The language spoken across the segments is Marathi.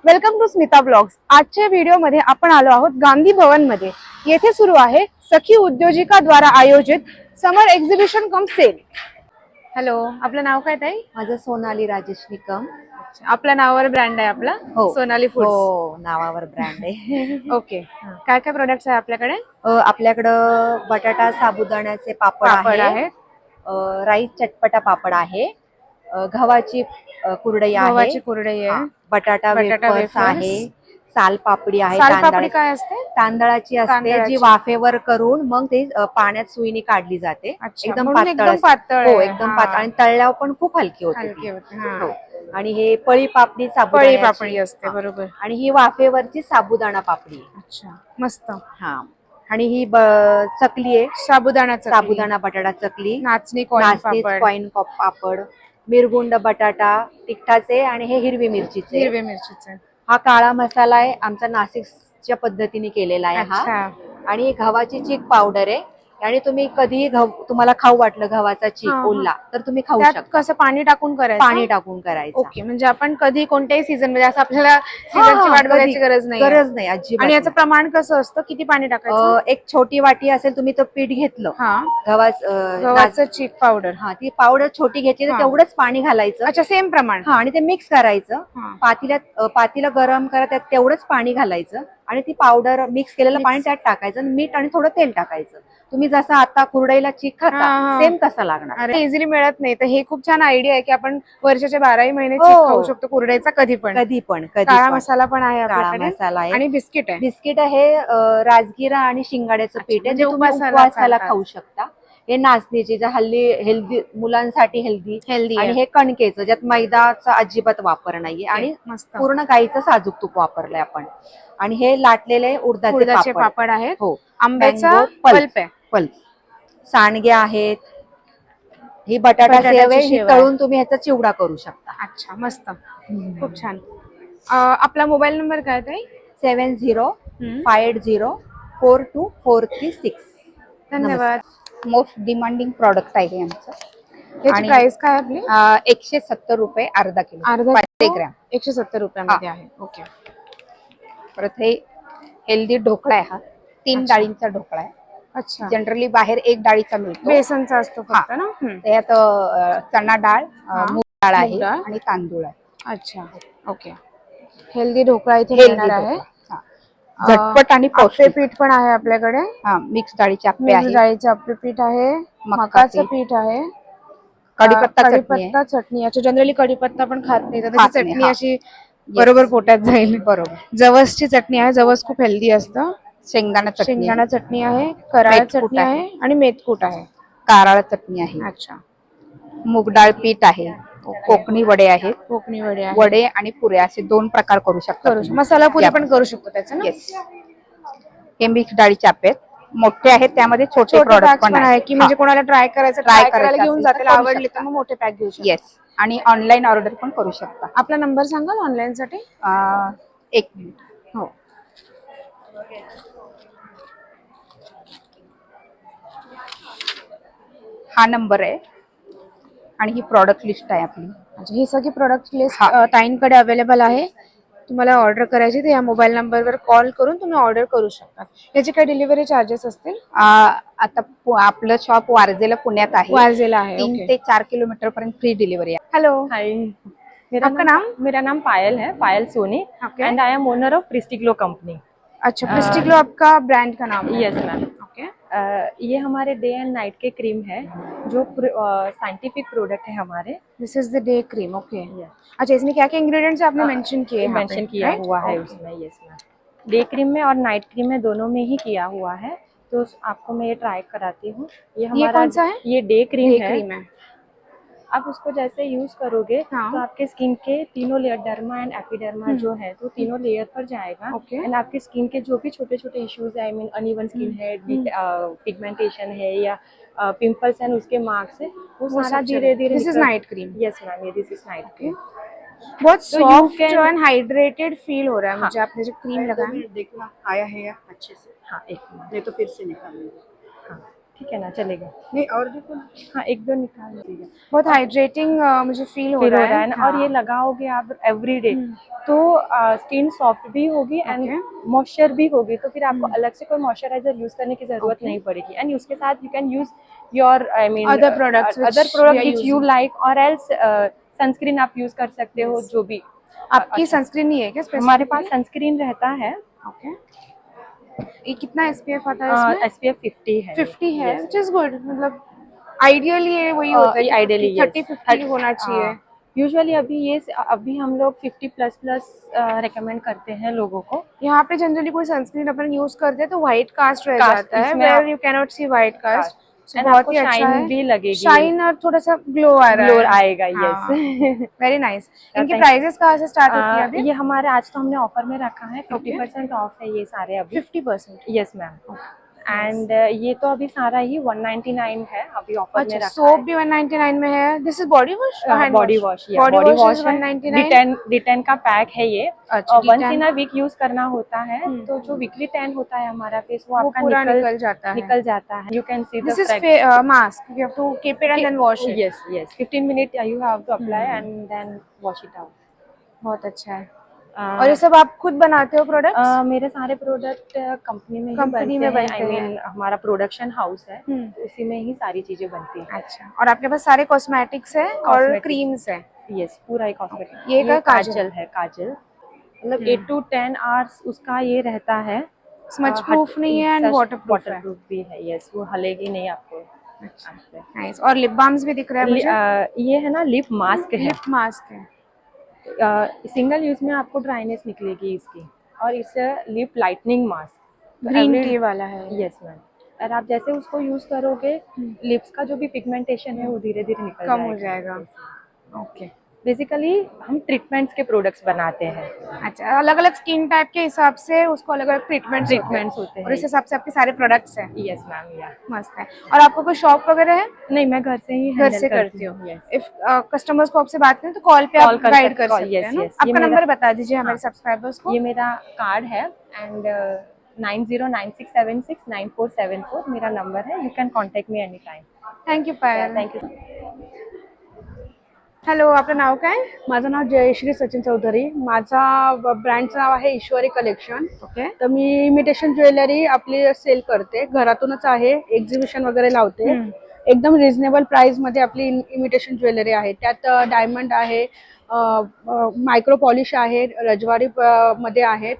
Welcome to Smita blogs. आजच्या व्हिडिओमध्ये आपण आलो आहोत गांधी भवन मध्ये। येथे सुरू आहे सखी उद्योजिका द्वारा आयोजित समर एक्झिबिशन कम सेल। हॅलो, आपलं नाव काय ताई? माझं सोनाली राजेश निकम। आपल्या नावावर ब्रँड आहे आपला? सोनाली फूड्स। हो, नावावर ब्रँड आहे। ओके, काय काय प्रोडक्ट्स आहे आपल्याकडे? आपल्याकडं बटाटा साबुदाण्याचे पापड आहेत, राईस चटपटा पापड आहे, गव्हाची कुरडई आहे, बटाटा वेफर्स आहे, साल पापडी आहे। साल पापडी काय असते? तांदळाची असते, जी वाफेवर करून मग ते पाण्यात सुईने काढली जाते। एकदम पातळ, हो एकदम पातळ, आणि तळल्यावर पण खूप हलकी होते। आणि हे पळी पापडी साबुदाण्याची असते, बरोबर। आणि ही वाफेवरची साबुदाणा पापडी। अच्छा, मस्त। हा, आणि ही चकली आहे, साबुदाणा बटाटा चकली, नाचणी कॉइन पापड, मिरगुंड बटाटा तिखटाचे, आणि हे हिरवी मिरचीचे। हा काळा मसाला आहे, आमचा नाशिकच्या पद्धतीने केलेला आहे हा। आणि गव्हाची चीक पावडर आहे, आणि तुम्ही कधीही तुम्हाला खाऊ वाटलं गव्हाचा चीक ओला तर तुम्ही खाऊ शकता। कसं पाणी टाकून करायचं? पाणी टाकून करायचं। ओके, म्हणजे आपण कधी कोणत्याही सीझन मध्ये, असं आपल्याला सीझनची वाट बघायची गरज नाही अजिबात। आणि याचं प्रमाण कसं असतं, किती पाणी टाकायचं? एक छोटी वाटी असेल, तुम्ही तो पीठ घेतलं, गव्हाचं चीक पावडर, ती पावडर छोटी घेतली तर तेवढंच पाणी घालायचं। अच्छा, सेम प्रमाण। आणि ते मिक्स करायचं, पातीला गरम करा, त्यात तेवढंच पाणी घालायचं, आणि ती पावडर मिक्स केलेलं पाणी त्यात टाकायचं, मीठ आणि थोडं तेल टाकायचं। तुम्ही जसं आता कुरडईला चीक खाता सेम तसा लागणार। अरे, इझिली मिळत नाही, तर हे खूप छान आयडिया आहे की आपण वर्षाच्या 12ही महिने चीक खाऊ शकतो, कुरडईचा कधी पण। काळा मसाला पण आहे आपल्याकडे, आणि बिस्किट आहे, राजगिरा आणि शिंगाड्याचं पीठ आहे, जे तुम्ही उपवासाला खाऊ शकता। हे नाचणीची, जे हल्ली हेल्दी, मुलांसाठी हेल्दी, आणि हे कणकेचं, ज्यात मैदाचा अजिबात वापर नाहीये, आणि पूर्ण गाईचं साजूक तूप वापरलंय आपण। आणि हे लाटलेले उडदाचे पापड आहेत, हो, आंब्याचा पल्प आहे, सांडगे आहेत, ही बटाटा सेव आहे, ही तळून तुम्ही ह्याचा चिवडा करू शकता। अच्छा, मस्त, खूप छान। आपला मोबाईल नंबर काय ताई? 7058042436। धन्यवाद। मोस्ट डिमांडिंग प्रॉडक्ट आहे आमचं। याची प्राइस काय आपली? 170 रुपये अर्धा किलो, 500 ग्रॅम 170 रुपयामध्ये आहे। ओके, परत हे हेल्दी ढोकळा आहे, हा 3 डाळींचा ढोकळा आहे। अच्छा, जनरली बाहेर 1 डाळीचा मिळतो, बेसनचा असतो फक्त ना? त्यात चणा डाळ, मूग डाळ आहे, आणि तांदूळ आहे। अच्छा, ओके, हेल्दी ढोकळा इथे मिळणार आहे, झटपट आणि पौष्टिक। पीठ पण आहे आपल्याकडे, मिक्स डाळीचे आप्पे आहे, डाळीचे आप्पे पीठ आहे, मकाचं पीठ आहे, कढीपत्ता चटणी। अच्छा, जनरली कढीपत्ता पण खात नाही, तर त्याची चटणी अशी बरोबर पोटात जाईल। बरोबर। जवसची चटणी आहे, जवस खूप हेल्दी असतं। शेंगदाणा चटणी आहे, कराळ चटणी आहे, आणि मेथकूट आहे, कारळ चटणी आहे। अच्छा, मूग डाळ पीठ आहे, कोकणी वडे आहेत, वडे आणि पुऱ्या असे 2 प्रकार करू शकता। मसाला पुरी पण करू शकतो त्याचं ना? हे मिक्स डाळीचे आप्पे आहेत, मोठे आहेत, त्यामध्ये छोटे प्रोडक्ट पण आहे, की म्हणजे कोणाला ट्राय करायला घेऊन जातील, आवडले तर मग मोठे पॅक घेऊ शकतो। आणि ऑनलाईन ऑर्डर पण करू शकता। आपला नंबर सांगाल ऑनलाईन साठी? 1 मिनिट। हो, हा नंबर आहे, आणि ही प्रॉडक्ट लिस्ट आहे आपली। अच्छा, ही सगळी प्रोडक्ट लिस्ट ताईंकडे अवेलेबल आहे। तुम्हाला ऑर्डर करायची तर या मोबाईल नंबरवर कॉल करून तुम्ही ऑर्डर करू शकता। याचे काय डिलिव्हरी चार्जेस असतील? आता आपलं शॉप वारजेला, पुण्यात आहे, 3 ते 4 किलोमीटर पर्यंत फ्री डिलिव्हरी आहे। हेलो, हाय, मेरा नाम पायल है, Payal Soni, and I am owner of Pristiglo company. अच्छा, प्रिस्टिग्लो आपका ब्रांड का नाम है? Yes ma'am. ओके, ये हमारे डे एंड नाइट के क्रीम है, जो साइंटिफिक प्रोडक्ट है हमारे। This is the day cream. Okay, अच्छा, इसमें क्या क्या इंग्रेडिएंट्स आपने मेंशन किया हुआ है उसमें? यस मैम, डे क्रीम में और नाइट क्रीम में दोनों में ही किया हुआ है। तो आपको मैं ये ट्राई कराती हूँ। ये हमारा कौन सा है? ये डे क्रीम है। आप उसको जैसे यूज करोगे तो आपके स्किन के तीनों लेयर, डर्मा एंड एपिडर्मा जो है, तो तीनों लेयर पर जाएगा। एंड आपके स्किन के जो भी छोटे छोटे इश्यूज है, आई मीन अनइवन स्किन है, पिगमेंटेशन है, या पिंपल्स हैं, उसके मार्क्स है, वो सारा धीरे धीरे। This is night cream? Yes ma'am, ये दिस इज नाइट क्रीम। बहुत सॉफ्ट एंड हाइड्रेटेड फील हो रहा है मुझे। आपने जो क्रीम लगाया, देखना आया है अच्छे से? हाँ, एक मिनट, नहीं तो फिर से निकालूंगी। हाँ, ठीक है ना, चलेगा। नहीं और देखो, हाँ, एक दो निकाल लीजिए। बहुत हाइड्रेटिंग मुझे फील हो फील हो रहा रहा है। है ना, और ये लगाओगे आप एवरी डे तो स्किन सॉफ्ट भी होगी एंड मॉइस्चर भी होगी, तो फिर आपको अलग से कोई मॉइस्चराइजर यूज करने की जरूरत नहीं पड़ेगी। एंड उसके साथ you can use your I mean Other products which other we product are which you using. Like, और एल्स सनस्क्रीन आप यूज कर सकते हो जो भी। आपकी सनस्क्रीन नहीं है क्या हमारे specifically? पास सनस्क्रीन रहता है। ओके, ये कितना SPF आता है इसमें? SPF 50 है। 50 है, which is good। मतलब आइडियली ये वही होता है कि आइडियली 30-50 होना चाहिए। यूजुअली अभी हम लोग 50 प्लस रेकमेंड करते हैं लोगों को। यहाँ पे जनरली कोई सनस्क्रीन अपन यूज करते हैं तो व्हाइट कास्ट रह Cast, जाता है, इसमें वेयर आप- you cannot see white cast. And बहुत आपको ही अच्छा शाइन है, भी लगेगी, शाइन और थोड़ा सा ग्लो आ रहा ग्लो है। आएगा। हाँ, यस। Very nice. इनकी thank- प्राइसेस कहाँ से स्टार्ट होती है अभी? ये हमारे आज तो हमने ऑफर में रखा है, 50% ऑफ है ये सारे अभी। 50%। Yes ma'am. एंड ये तो अभी सारा ही 199 है अभी ऑफर में अच्छा, रखा सोप है। भी 199 में है। This is body wash, body wash, body wash is है। 199। D10 का पैक है ये। अच्छा, और once D10 in a week use करना होता है, तो जो वीकली टैन होता है हमारा फेस वो आपका पूरा निकल जाता है। निकल जाता है। You can see this the is mask, you have to keep it and then wash it. Yes 15 minute you have to apply and then wash it out. बहुत अच्छा है। और ये सब आप खुद बनाते हो प्रोडक्ट्स? मेरे सारे प्रोडक्ट कंपनी में कंपनी में बनते आई मीन हमारा प्रोडक्शन हाउस है, हम्म। उसी में ही सारी चीजें बनती हैं। अच्छा, और आपके पास सारे कॉस्मेटिक्स है और Cosmetics. क्रीम्स है? यस, पूरा ही कॉस्मेटिक। ये का काजल है, काजल मतलब 8 to 10 आवर्स उसका ये रहता है। स्मच प्रूफ नहीं है एंड वाटरप्रूफ है। वाटरप्रूफ भी है। यस, वो हलेगी नहीं आपको। नाइस। और लिप बाम्स भी दिख रहा है मुझे। ये है ना लिप मास्क है। लिप मास्क है। सिंगल यूज में आपको ड्राइनेस निकलेगी इसकी, और इससे lip lightning mask green tea वाला है। Yes ma'am. और आप जैसे उसको यूज करोगे लिप्स का जो भी पिगमेंटेशन है वो धीरे धीरे निकल कम हो जाएगा। ओके। बेसिकली हम ट्रीटमेंट्स के प्रोडक्ट्स बनाते हैं। अच्छा, अलग अलग स्किन टाइप के हिसाब से उसको अलग अलग ट्रीटमेंट्स होते हैं और इस हिसाब से आपके सारे प्रोडक्ट्स हैं। Yes ma'am. या मस्त है। और आपको कोई शॉप वगैरह है? नहीं, मैं घर से ही घर से handle करती हो? Yes. इफ कस्टमर्स को आपसे बात करें तो कॉल पे आप गाइड कर सकते हैं ना? yes. आपका ये मेरा- नंबर बता दीजिए हमारे सब्सक्राइबर्स को। ये मेरा कार्ड है एंड 9096769474 मेरा नंबर है। You can contact me any time. Thank you Payal. Thank you. Hello, आपलं नाव काय? माझं नाव जयश्री सचिन चौधरी. माझा ब्रँडचं नाव आहे ईश्वरी कलेक्शन. ओके। तर मी इमिटेशन ज्वेलरी आपली सेल करते, घरातूनच आहे, एक्झिबिशन वगैरे लावते. एकदम रिझनेबल प्राइस मध्ये आपली इमिटेशन ज्वेलरी आहे. त्यात डायमंड आहे, मायक्रो पॉलिश आहे, रजवाडी मध्ये आहेत,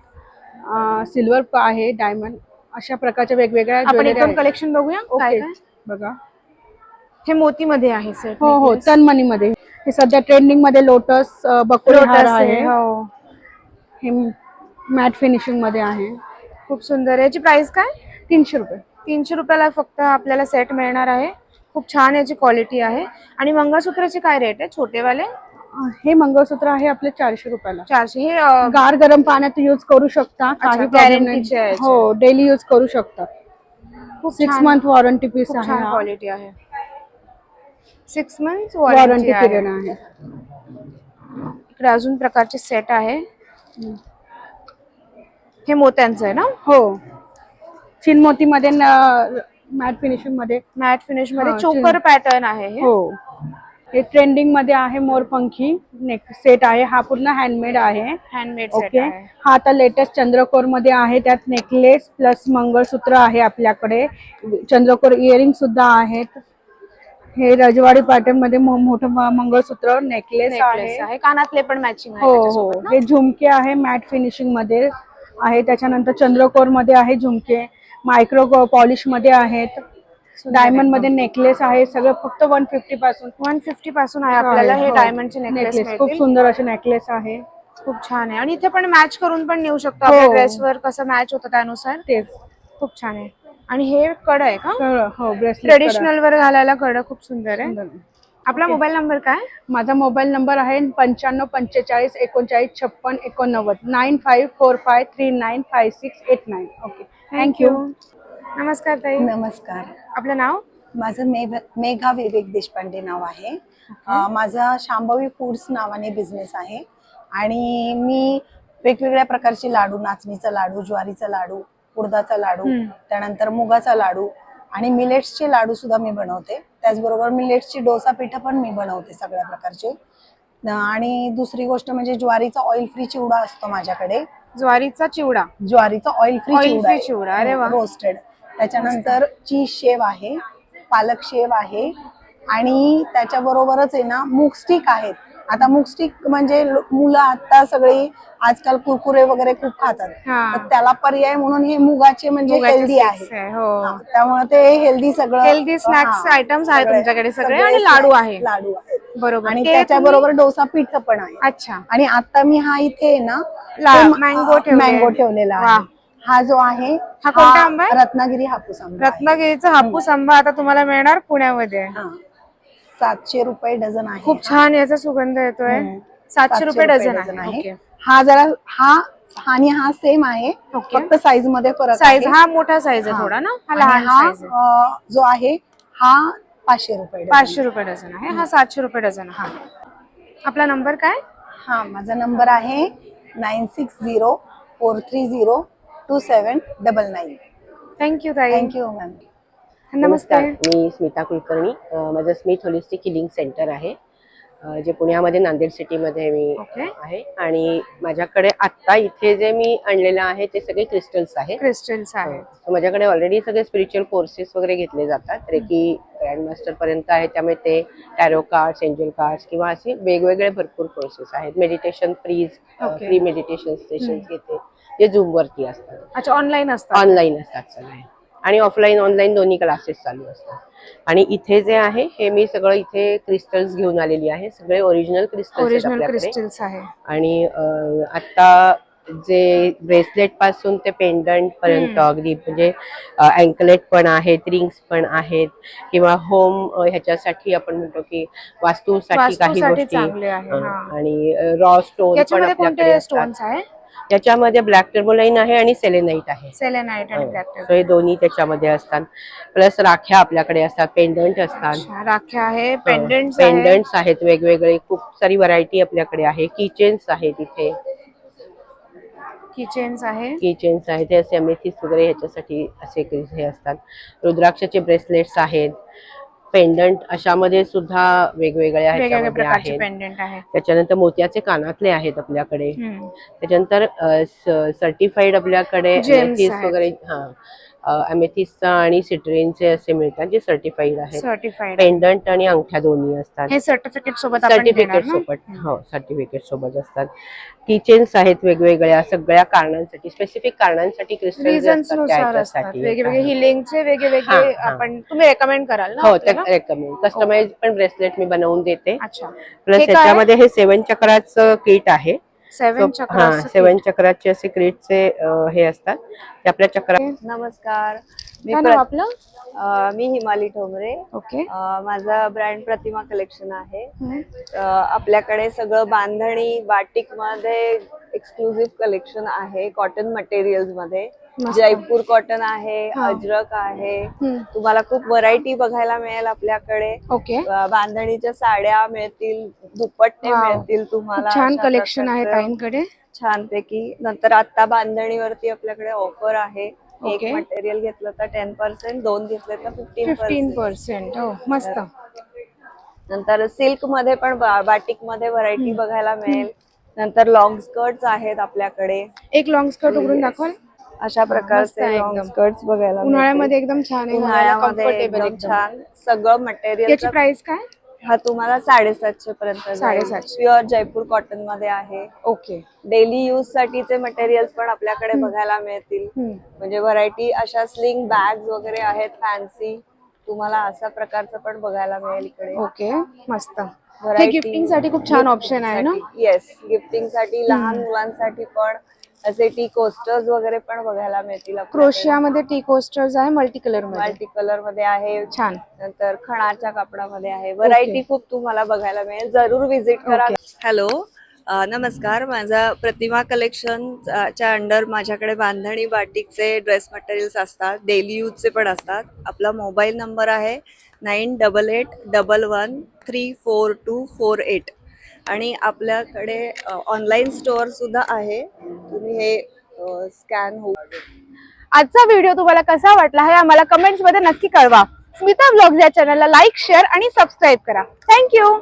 सिल्वर आहे, डायमंड, अशा प्रकारच्या वेगवेगळ्या आपण ज्वेलरी एकदम आहेत. कलेक्शन बघूया काय ओके, काय. बघा. हे मोती मध्ये आहे सर? हो हो, तनमनी मध्ये. हे सध्या ट्रेंडिंग मध्ये लोटस बकुळी हार आहे. हो, हे मॅट फिनिशिंग मध्ये आहे. खूप सुंदर आहे. याची प्राइस काय? 300 रुपये. 300 रुपयाला फक्त आपल्याला सेट मिळणार आहे. खूप छान याची क्वालिटी आहे. आणि मंगळसूत्राचे काय रेट आहे छोटेवाले? हे मंगळसूत्र आहे आपले 400 रुपयाला. 400. हे गार गरम पाण्यात यूज करू शकता, काही प्रॉब्लेम guarantee नाही. हो, डेली यूज करू शकता. खूप 6 मंथ वॉरंटी पीस खूप आहे. छान हा क्वालिटी आहे. 6 मंथ्स वॉरंटी वॉरंटी पिरियड आहे. आहे. इकडे अजून प्रकारचे सेट आहे. हे मोत्यांचं आहे ना? हो, चिनमोती मध्ये मॅट फिनिशिंग मध्ये. मॅट फिनिश मध्ये हा, चोकर पॅटर्न आहे हे. हो, हे ट्रेंडिंग मध्ये आहे. मोरपंखी नेक सेट आहे. हा पूर्ण हँडमेड आहे. Handmade set okay. आहे. हा आता लेटेस्ट चंद्रकोर मध्ये आहे. त्यात नेकलेस प्लस मंगळसूत्र आहे आपल्याकडे. चंद्रकोर इयरिंग सुद्धा आहेत. हे रजवाडी पॅटर्न मध्ये मोठं मंगळसूत्र नेकलेस आहे. कानातले पण मॅचिंग आहे हो हो, त्याच्यासोबत ना? हे झुमके आहे, मॅट फिनिशिंग मध्ये आहे. त्याच्यानंतर चंद्रकोर मध्ये आहे झुमके, मायक्रो पॉलिश मध्ये आहेत, डायमंड मध्ये नेकलेस आहे. सगळं फक्त 150 पासून. 150 पासून आहे आपल्याला हे हो. डायमंडचे नेकलेस खूप मिळतील. सुंदर असे नेकलेस आहे. खूप छान आहे. आणि इथे पण मॅच करून पण नेऊ शकतो हो. आपल्या ड्रेसवर कसं मॅच होतं त्यानुसार. तेच. खूप छान आहे. आणि हे कड आहे का? हो, ब्रेसलेट. ट्रेडिशनल वर घालायला कड खूप सुंदर आहे. आपला मोबाईल नंबर काय? माझा मोबाईल नंबर आहे 95 45 39 56 89 9545395689. Okay, thank you. नमस्कार ताई. नमस्कार. आपलं नाव? माझं मेघा विवेक देशपांडे नाव आहे. माझा शांभवी फूड्स नावाने बिझनेस आहे आणि मी वेगवेगळ्या प्रकारचे लाडू, नाचणीचा लाडू, ज्वारीचा लाडू, उडदाचा लाडू, त्यानंतर मुगाचा लाडू, आणि मिलेट्सचे लाडू सुद्धा मी बनवते. त्याचबरोबर मिलेट्सची डोसा पिठं पण मी बनवते सगळ्या प्रकारचे. आणि दुसरी गोष्ट म्हणजे ज्वारीचा ऑइल फ्री चिवडा असतो माझ्याकडे. ज्वारीचा चिवडा, ज्वारीचा ऑइल फ्री चिवडा, अरे वा. रोस्टेड. त्याच्यानंतर चीज शेव आहे, पालक शेव आहे आणि त्याच्याबरोबरच आहे ना मूग स्टिक आहेत. आता मूग स्टिक म्हणजे मुलं आता सगळे आजकाल कुरकुरे वगैरे खूप खातात, तर त्याला पर्याय म्हणून हे मुगाचे म्हणजे हेल्दी आहे. त्यामुळे ते हेल्दी सगळं हेल्दी स्नॅक्स आयटम्स आहेत तुमच्याकडे सगळे आणि लाडू आहे. लाडू आहेत बरोबर. आणि त्याच्याबरोबर डोसा पीठ पण आहे. अच्छा. आणि आता मी हा इथे ना मँगो ठेवलेला आहे. हा जो आहे हा कोणता आंबा आहे? रत्नागिरी हापूस आंबा. रत्नागिरीचा हापूस आंबा आता तुम्हाला मिळणार पुण्यामध्ये. 700 रुपये डझन आहे. खूप छान याचा सुगंध येतोय. 700 रुपये डझन आहे. हा जरा हा आणि हा सेम आहे, फक्त साईज मध्ये फरक आहे. साईज हा मोठा साईज आहे थोडा ना, हा लहान साईज आहे. जो आहे हा 500 रुपये 500 रुपये डझन आहे. हा 700 रुपये डझन. हा आपला नंबर काय? हा माझा नंबर आहे 9604302799. थँक्यू ताई. Thank you ma'am. नमस्ते. मी स्मिता कुलकर्णी. माझं स्मिथ होलिस्टिक हिलिंग सेंटर आहे, जे पुण्यामध्ये नांदेड सिटीमध्ये मी आहे. आणि माझ्याकडे आता इथे जे मी आणलेलं आहे ते सगळे क्रिस्टल्स आहेत. क्रिस्टल्स आहेत. माझ्याकडे ऑलरेडी सगळे स्पिरिच्युअल कोर्सेस वगैरे घेतले जातात. रेकी ग्रँड मास्टर पर्यंत आहे, त्यामुळे ते टॅरो कार्ड्स, एंजल कार्ड्स किंवा असे वेगवेगळे भरपूर कोर्सेस आहेत. मेडिटेशन फ्री मेडिटेशन सेशन्स घेते, जे झूम वरती असतात. अच्छा, ऑनलाईन असतात. ऑनलाईन असतात सगळे, आणि ऑफलाईन ऑनलाईन दोन्ही क्लासेस चालू असतात. आणि इथे जे आहे हे मी सगळं इथे क्रिस्टल्स घेऊन आलेली आहे, सगळे ओरिजिनल क्रिस्टल्स आहे. आणि आता जे ब्रेसलेट पासून ते पेंडंट पर्यंत अगदी म्हणजे अँकलेट पण आहेत, रिंग्स पण आहेत, किंवा होम ह्याच्यासाठी आपण म्हणतो की वास्तूसाठी काही गोष्टी, आणि रॉ स्टोन पण आपल्याकडे असतात. त्याच्यामध्ये ब्लॅक टर्मोलाईन आहे आणि सेलेनाइट आहे. सेलेनाइट आणि ब्लॅक टर्मोलाईन हे दोन्ही त्याच्यामध्ये असतात. प्लस राख्या आपल्याकडे असतात, पेंडंट असतात. राख्या आहे, पेंडंट्स आहेत वेगवेगळे, खूप सारी व्हरायटी आपल्याकडे आहे. किचेन्स आहेत इथे, किचेन्स आहे. ते असे अमेथिस्ट वगैरे ह्याच्यासाठी असे हे असतात. रुद्राक्षाचे ब्रेसलेट्स आहेत, पेंडंट अशामध्ये सुद्धा वेगवेगळ्या ह्याच्यामध्ये पेंडंट आहे. त्याच्यानंतर मोत्याचे कानातले आहेत आपल्याकडे. त्याच्यानंतर सर्टिफाईड आपल्याकडे अमेथिस्ट वगैरे, अमेथिस्टचा आणि सिट्रेनचे असे मिळतात जे सर्टिफाईड आहेत. पेंडंट आणि अंगठ्या दोन्ही असतात. हे सर्टिफिकेट सोबत हो, सर्टिफिकेट सोबत असतात. किचेन्स आहेत वेगवेगळ्या, सगळ्या कारणांसाठी, स्पेसिफिक कारणांसाठी क्रिस्टल्स असतात. वेगवेगळे हिलिंगचे वेगवेगळे आपण तुम्ही रेकमेंड कराल ना? हो, रेकमेंड. कस्टमाइज पण ब्रेसलेट मी बनवून देते. प्लस त्याच्यामध्ये हे 7 चक्राचं किट आहे. 7 चक्राचे असे क्रीटचे हे असतात, ते आपल्या चक्रा. नमस्कार, मी हिमाली ठोंबरे. माझा ब्रँड प्रतिमा कलेक्शन आहे. आपल्याकडे सगळं बांधणी बाटिक मध्ये एक्सक्लुझिव्ह कलेक्शन आहे. कॉटन मटेरियल्स मध्ये जयपूर कॉटन आहे, अजरक आहे. तुम्हाला खूप व्हरायटी बघायला मिळेल आपल्याकडे. बांधणीच्या साड्या मिळतील, दुपट्टे मिळतील तुम्हाला. छान कलेक्शन आहे ताईंकडे, छानपैकी. नंतर आता बांधणीवरती आपल्याकडे ऑफर आहे. एक मटेरियल घेतलं तर 10%, 2 घेतले तर 15%. मस्त. नंतर सिल्क मध्ये पण बाटिक मध्ये व्हरायटी बघायला मिळेल. नंतर लॉंग स्कर्ट्स आहेत आपल्याकडे. एक लॉंग स्कर्ट उघडून दाखवाल? अशा प्रकारचे लॉंग स्कर्ट्स बघायला उन्हाळ्यामध्ये एकदम छान आहे. उन्हाळ्यामध्ये एकदम छान. सगळं मटेरियल. याची प्राइस काय? हा तुम्हाला 750 पर्यंत. 750. प्युअर जयपूर कॉटन मध्ये आहे. डेली यूज साठीचे मटेरियल्स पण आपल्याकडे बघायला मिळतील. म्हणजे व्हरायटी अशा स्लिंग बॅग्स वगैरे आहेत फॅन्सी, तुम्हाला अशा प्रकारचं पण बघायला मिळेल इकडे. मस्त. गिफ्टिंग साठी खूप छान ऑप्शन आहे ना? येस, गिफ्टिंग साठी, लहान मुलांसाठी पण असे टी कोस्टर्स वगैरे पण बघायला मिळतील. क्रोशियामध्ये टी कोस्टर्स आहे, मल्टी कलर मध्ये आहे. छान. नंतर खणाच्या कापडामध्ये आहे. व्हरायटी खूप तुम्हाला बघायला मिळेल. जरूर व्हिजिट करा. हॅलो, नमस्कार. माझा प्रतिमा कलेक्शन च्या अंडर माझ्याकडे बांधणी बाटिकचे ड्रेस मटेरियल्स असतात, डेली यूजचे पण असतात. आपला मोबाईल नंबर आहे 9881134248. आणि आपल्याकडे ऑनलाईन स्टोअर सुद्धा आहे. तुम्ही हे स्कॅन होऊ. आजचा व्हिडिओ तुम्हाला कसा वाटला हे आम्हाला कमेंट्स मध्ये नक्की कळवा. स्मिता ब्लॉग्स या चॅनलला लाईक, शेअर आणि सबस्क्राईब करा. थँक्यू.